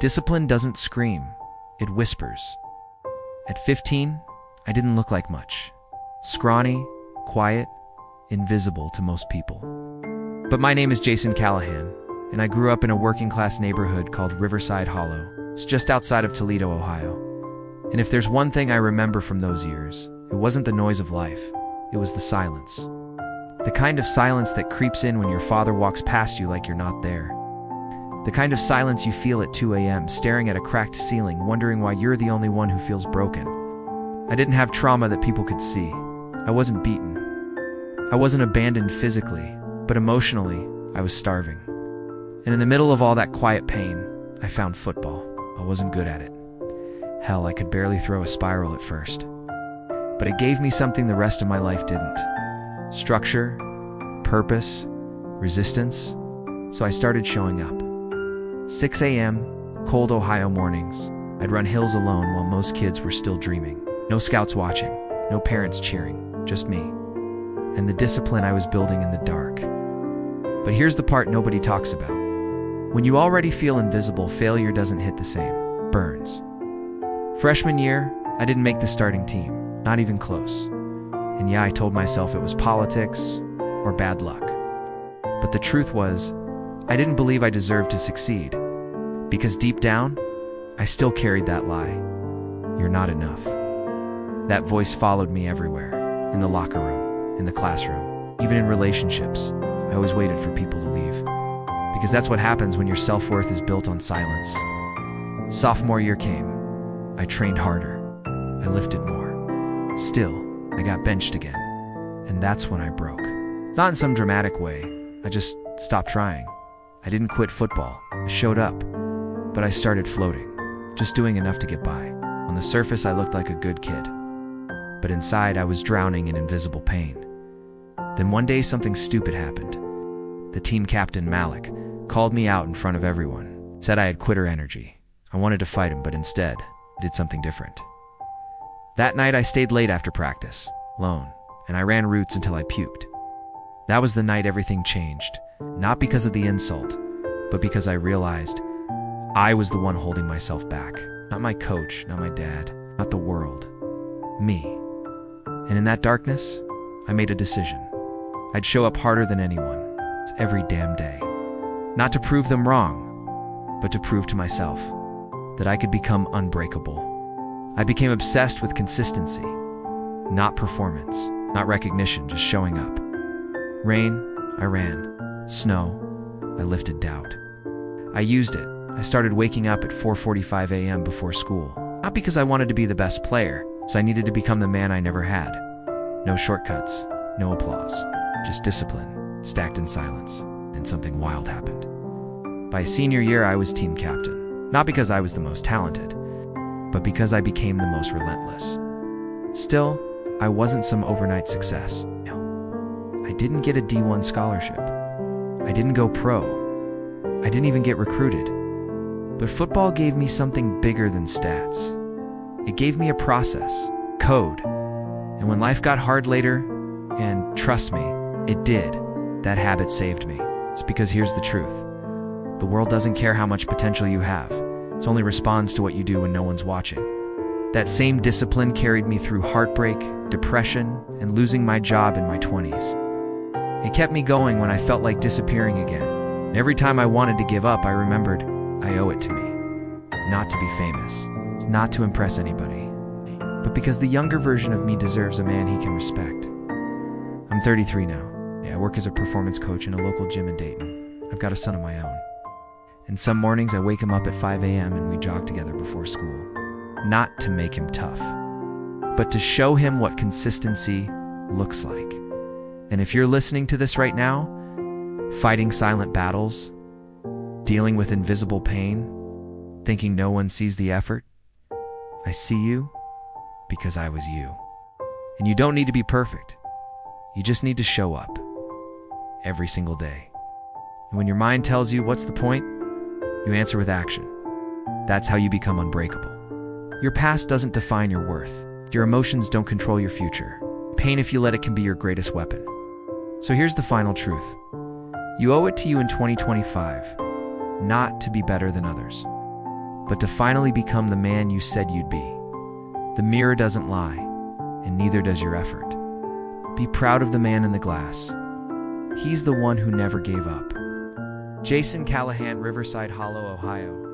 Discipline doesn't scream, it whispers. At 15, I didn't look like much. Scrawny, quiet, invisible to most people. But my name is Jason Callahan, and I grew up in a working-class neighborhood called Riverside Hollow. It's just outside of Toledo, Ohio. And if there's one thing I remember from those years, it wasn't the noise of life, it was the silence. The kind of silence that creeps in when your father walks past you like you're not there. The kind of silence you feel at 2 a.m., staring at a cracked ceiling, wondering why you're the only one who feels broken. I didn't have trauma that people could see. I wasn't beaten. I wasn't abandoned physically, but emotionally, I was starving. And in the middle of all that quiet pain, I found football. I wasn't good at it. Hell, I could barely throw a spiral at first. But it gave me something the rest of my life didn't. Structure, purpose, resistance. So I started showing up. 6 a.m., cold Ohio mornings. I'd run hills alone while most kids were still dreaming. No scouts watching, no parents cheering, just me. And the discipline I was building in the dark. But here's the part nobody talks about. When you already feel invisible, failure doesn't hit the same. Burns. Freshman year, I didn't make the starting team, not even close. And yeah, I told myself it was politics or bad luck. But the truth was, I didn't believe I deserved to succeed. Because deep down, I still carried that lie. You're not enough. That voice followed me everywhere. In the locker room, in the classroom, even in relationships. I always waited for people to leave. Because that's what happens when your self-worth is built on silence. Sophomore year came. I trained harder. I lifted more. Still, I got benched again. And that's when I broke. Not in some dramatic way. I just stopped trying. I didn't quit football. I showed up. But I started floating. Just doing enough to get by. On the surface, I looked like a good kid. But inside, I was drowning in invisible pain. Then one day, something stupid happened. The team captain, Malik, called me out in front of everyone. Said I had quitter energy. I wanted to fight him, but instead, I did something different. That night, I stayed late after practice, alone, and I ran routes until I puked. That was the night everything changed. Not because of the insult, but because I realized I was the one holding myself back. Not my coach, not my dad, not the world. Me. And in that darkness, I made a decision. I'd show up harder than anyone. It's every damn day. Not to prove them wrong, but to prove to myself that I could become unbreakable. I became obsessed with consistency, not performance, not recognition, just showing up. Rain, I ran. Snow, I lifted doubt. I used it. I started waking up at 4:45 a.m. before school. Not because I wanted to be the best player, so I needed to become the man I never had. No shortcuts, no applause, just discipline, stacked in silence. Then something wild happened. By senior year, I was team captain. Not because I was the most talented, but because I became the most relentless. Still, I wasn't some overnight success. I didn't get a D1 scholarship. I didn't go pro. I didn't even get recruited. But football gave me something bigger than stats. It gave me a process, code. And when life got hard later, and trust me, it did, that habit saved me. It's because here's the truth. The world doesn't care how much potential you have. It only responds to what you do when no one's watching. That same discipline carried me through heartbreak, depression, and losing my job in my 20s. It kept me going when I felt like disappearing again. Every time I wanted to give up, I remembered I owe it to me. Not to be famous. It's not to impress anybody. But because the younger version of me deserves a man he can respect. I'm 33 now. I work as a performance coach in a local gym in Dayton. I've got a son of my own. And some mornings I wake him up at 5 a.m. and we jog together before school. Not to make him tough, but to show him what consistency looks like. And if you're listening to this right now, fighting silent battles, dealing with invisible pain, thinking no one sees the effort, I see you because I was you. And you don't need to be perfect. You just need to show up every single day. And when your mind tells you what's the point, you answer with action. That's how you become unbreakable. Your past doesn't define your worth. Your emotions don't control your future. Pain, if you let it, can be your greatest weapon. So here's the final truth. You owe it to you in 2025, not to be better than others, but to finally become the man you said you'd be. The mirror doesn't lie, and neither does your effort. Be proud of the man in the glass. He's the one who never gave up. Jason Callahan, Riverside Hollow, Ohio.